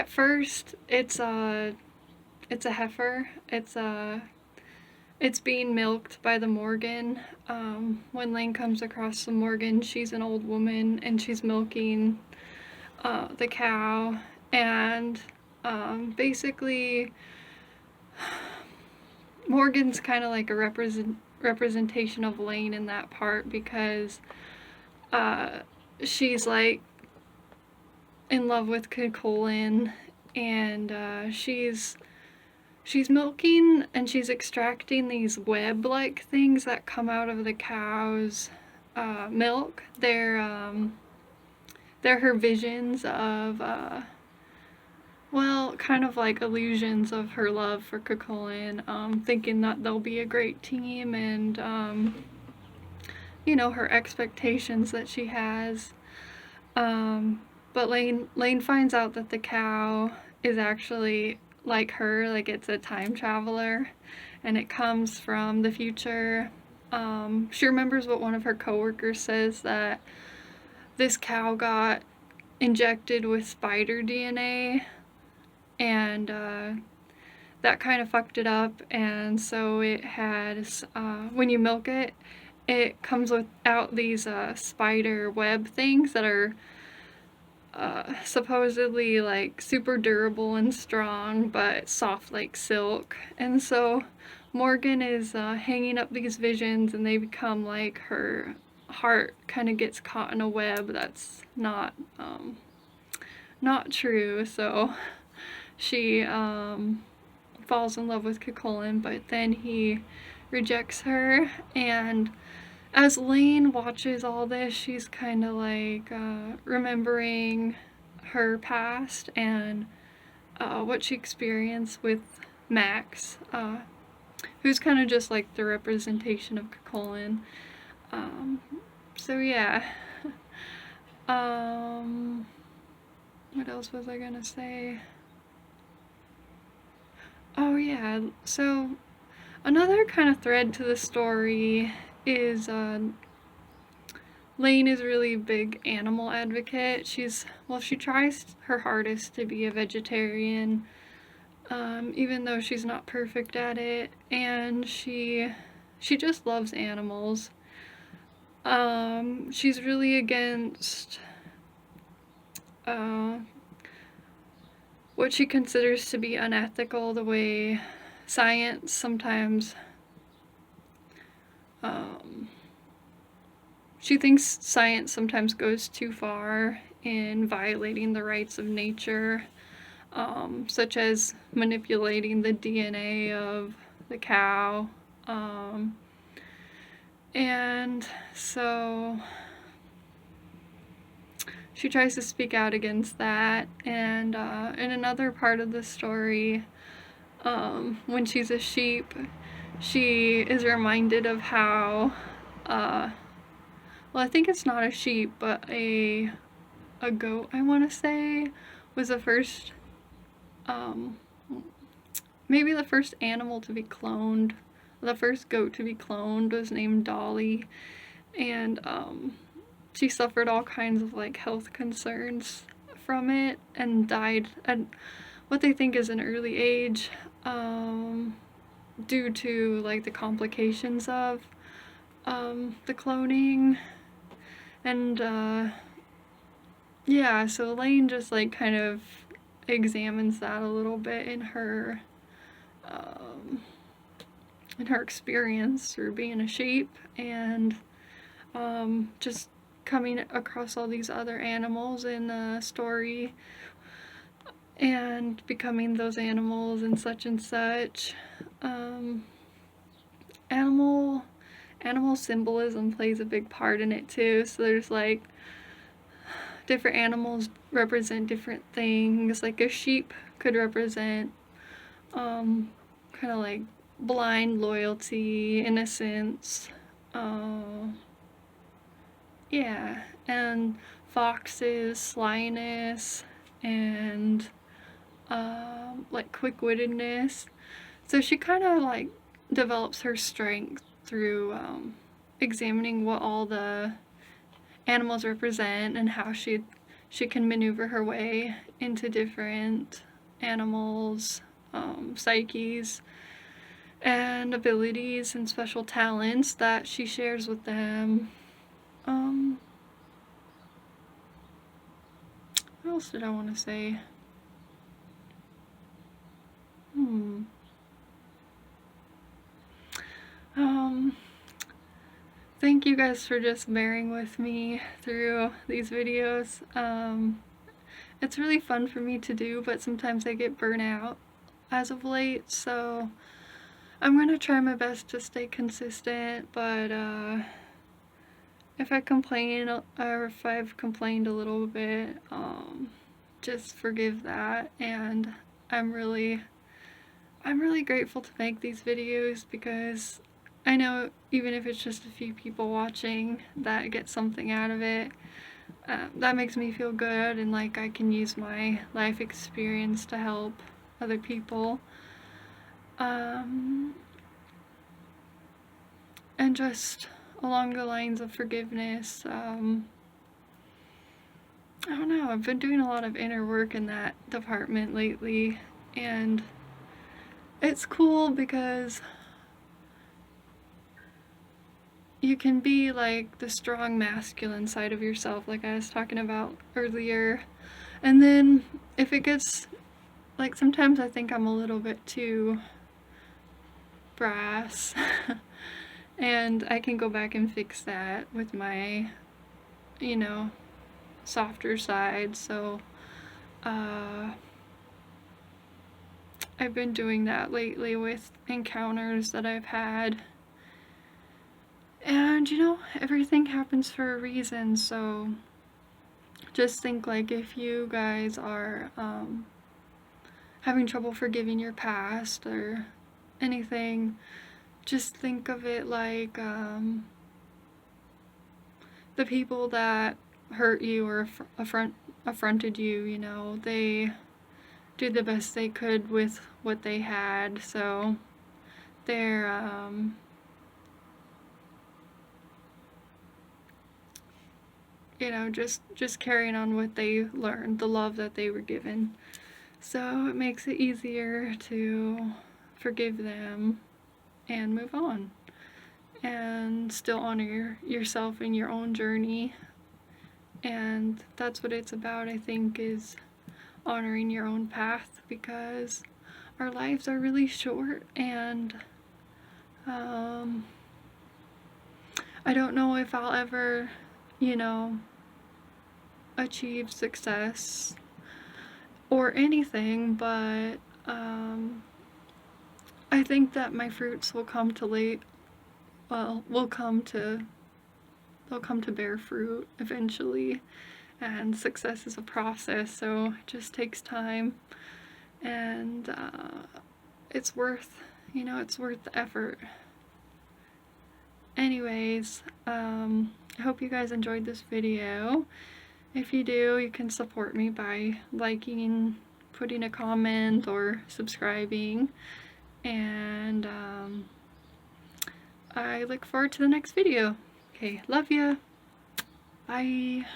at first it's a heifer. It's being milked by the Morrigan. When Laine comes across the Morrigan, she's an old woman and she's milking the cow. And basically, Morgan's kind of like a representation of Laine in that part, because she's like in love with Colin, and she's milking and she's extracting these web-like things that come out of the cow's milk. They're her visions of kind of like illusions of her love for Colin, thinking that they'll be a great team, and her expectations that she has. But Laine finds out that the cow is actually like her, like it's a time traveler, and it comes from the future. She remembers what one of her coworkers says, that this cow got injected with spider DNA, and that kind of fucked it up, and so it has, when you milk it, it comes out these spider web things that are supposedly like super durable and strong, but soft like silk. And so Morrigan is hanging up these visions, and they become like her heart kind of gets caught in a web that's not true. So she falls in love with Colin, but then he rejects her. And as Laine watches all this, she's kind of like remembering her past and what she experienced with Max, who's kind of just like the representation of Colin. So yeah. What else was I gonna say? Oh yeah, so another kind of thread to the story is Laine is really a big animal advocate. She tries her hardest to be a vegetarian, even though she's not perfect at it, and she just loves animals. She's really against what she considers to be unethical, the way science sometimes she thinks science sometimes goes too far in violating the rights of nature, such as manipulating the DNA of the cow. And so she tries to speak out against that. And in another part of the story, when she's a sheep, she is reminded of how I think it's not a sheep, but a goat, I want to say, was the first, maybe the first animal to be cloned. The first goat to be cloned was named Dolly, and she suffered all kinds of like health concerns from it and died at what they think is an early age, due to like the complications of the cloning. And yeah, so Laine just like kind of examines that a little bit in her experience through being a sheep, and just coming across all these other animals in the story and becoming those animals and such and such. Animal symbolism plays a big part in it too. So there's like different animals represent different things. Like a sheep could represent kind of like blind loyalty, innocence, yeah, and foxes, slyness, and like quick-wittedness. So she kind of like develops her strength through examining what all the animals represent and how she she can maneuver her way into different animals, psyches, and abilities and special talents that she shares with them. What else did I want to say? Thank you guys for just bearing with me through these videos. It's really fun for me to do, but sometimes I get burnt out as of late, so I'm gonna try my best to stay consistent, but if I complain or if I've complained a little bit, just forgive that. And I'm really grateful to make these videos, because I know even if it's just a few people watching that get something out of it, that makes me feel good, and like I can use my life experience to help other people. And just along the lines of forgiveness, I don't know, I've been doing a lot of inner work in that department lately, and it's cool because you can be like the strong masculine side of yourself, like I was talking about earlier, and then if it gets, like, sometimes I think I'm a little bit too brass and I can go back and fix that with my, softer side. So I've been doing that lately with encounters that I've had. And everything happens for a reason, so just think, like, if you guys are having trouble forgiving your past or anything, just think of it like the people that hurt you or affronted you, they did the best they could with what they had, so they're just carrying on what they learned, the love that they were given. So it makes it easier to forgive them and move on, and still honor yourself in your own journey. And that's what it's about, I think, is honoring your own path, because our lives are really short, and I don't know if I'll ever, achieve success or anything, but I think that my fruits will come to they'll come to bear fruit eventually, and success is a process, so it just takes time, and it's worth the effort. Anyways, I hope you guys enjoyed this video. If you do, you can support me by liking, putting a comment, or subscribing, and I look forward to the next video. Okay, love ya. Bye.